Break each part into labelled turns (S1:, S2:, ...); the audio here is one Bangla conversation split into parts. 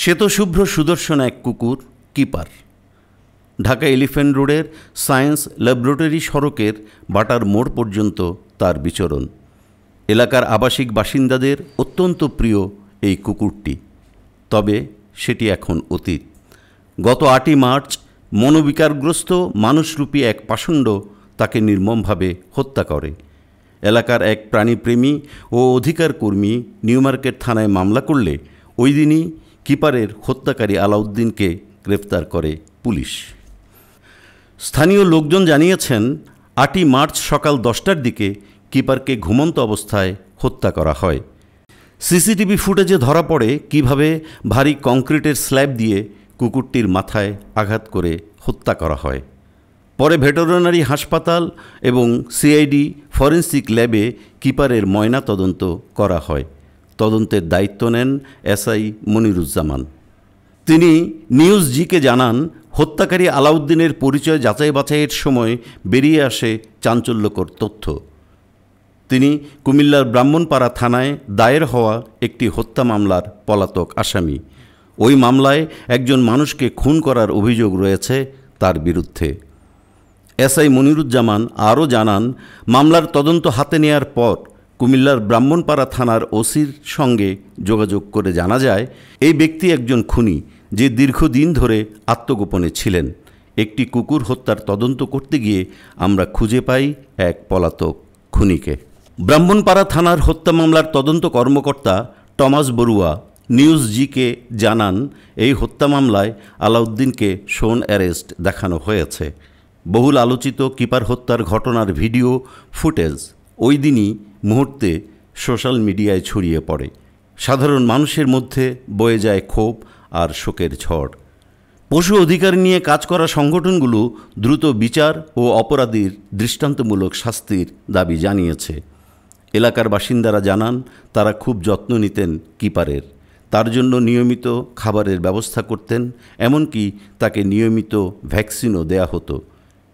S1: শ্বেতশুভ্র সুদর্শন এক কুকুর কিপার। ঢাকা এলিফ্যান্ট রোডের সায়েন্স ল্যাবরেটরি সড়কের বাটার মোড় পর্যন্ত তার বিচরণ। এলাকার আবাসিক বাসিন্দাদের অত্যন্ত প্রিয় এই কুকুরটি, তবে সেটি এখন অতীত। গত 8ই মার্চ মনোবিকারগ্রস্ত মানুষরূপী এক পাষণ্ড তাকে নির্মমভাবে হত্যা করে। এলাকার এক প্রাণীপ্রেমী ও অধিকার কর্মী নিউ মার্কেট থানায় মামলা করলে ওই দিনই কিপারের হত্যাকারী আলাউদ্দিনকে গ্রেফতার করে পুলিশ। স্থানীয় লোকজন জানিয়েছেন, 8ই মার্চ সকাল 10টার দিকে কিপারকে ঘুমন্ত অবস্থায় হত্যা করা হয়। সিসিটিভি ফুটেজে ধরা পড়ে কিভাবে ভারী কংক্রিটের স্ল্যাব দিয়ে কুকুরটির মাথায় আঘাত করে হত্যা করা হয়। পরে ভেটেরিনারি হাসপাতাল এবং সিআইডি ফরেনসিক ল্যাবে কিপারের ময়না তদন্ত করা হয়। তদন্তের দায়িত্ব নেন এসআই মনিরুজ্জামান। তিনি নিউজ জিকে জানান, হত্যাকারী আলাউদ্দিনের পরিচয় যাচাই বাছাইয়ের সময় বেরিয়ে আসে চাঞ্চল্যকর তথ্য। তিনি কুমিল্লার ব্রাহ্মণপাড়া থানায় দায়ের হওয়া একটি হত্যা মামলার পলাতক আসামি। ওই মামলায় একজন মানুষকে খুন করার অভিযোগ রয়েছে তার বিরুদ্ধে। এসআই মনিরুজ্জামান আরও জানান, মামলার তদন্ত হাতে নেয়ার পর কুমিল্লার ব্রাহ্মণপাড়া থানার ওসির সঙ্গে যোগাযোগ করে জানা যায়, এই ব্যক্তি একজন খুনি যে দীর্ঘদিন ধরে আত্মগোপনে ছিলেন। একটি কুকুর হত্যার তদন্ত করতে গিয়ে আমরা খুঁজে পাই এক পলাতক খুনিকে। ব্রাহ্মণপাড়া থানার হত্যা মামলার তদন্ত কর্মকর্তা টমাস বড়ুয়া নিউজ জিকে জানান, এই হত্যা মামলায় আলাউদ্দিনকে শোন অ্যারেস্ট দেখানো হয়েছে। বহুল আলোচিত কিপার হত্যার ঘটনার ভিডিও ফুটেজ ওই দিনই মুহূর্তে সোশ্যাল মিডিয়ায় ছড়িয়ে পড়ে। সাধারণ মানুষের মধ্যে বয়ে যায় ক্ষোভ আর শোকের ঝড়। পশু অধিকার নিয়ে কাজ করা সংগঠনগুলো দ্রুত বিচার ও অপরাধীর দৃষ্টান্তমূলক শাস্তির দাবি জানিয়েছে। এলাকার বাসিন্দারা জানান, তারা খুব যত্ন নিতেন কিপারের। তার জন্য নিয়মিত খাবারের ব্যবস্থা করতেন, এমনকি তাকে নিয়মিত ভ্যাকসিনও দেয়া হতো।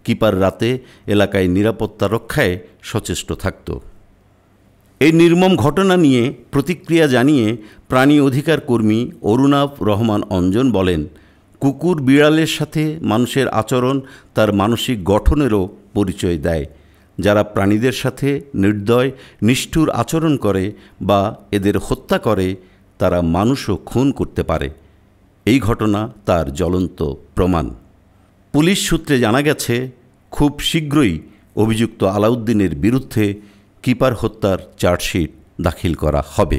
S1: কিপার রাতে এলাকায় নিরাপত্তা রক্ষায় সচেষ্ট থাকত। এই নির্মম ঘটনা নিয়ে প্রতিক্রিয়া জানিয়ে প্রাণী অধিকার কর্মী অরুণাভ রহমান অঞ্জন বলেন, কুকুর বিড়ালের সাথে মানুষের আচরণ তার মানসিক গঠনেরও পরিচয় দেয়। যারা প্রাণীদের সাথে নির্দয় নিষ্ঠুর আচরণ করে বা এদের হত্যা করে, তারা মানুষও খুন করতে পারে। এই ঘটনা তার জ্বলন্ত প্রমাণ। পুলিশ সূত্রে জানা গেছে, খুব শীঘ্রই অভিযুক্ত আলাউদ্দিনের বিরুদ্ধে কিপার হত্যার চার্জশিট দাখিল করা হবে।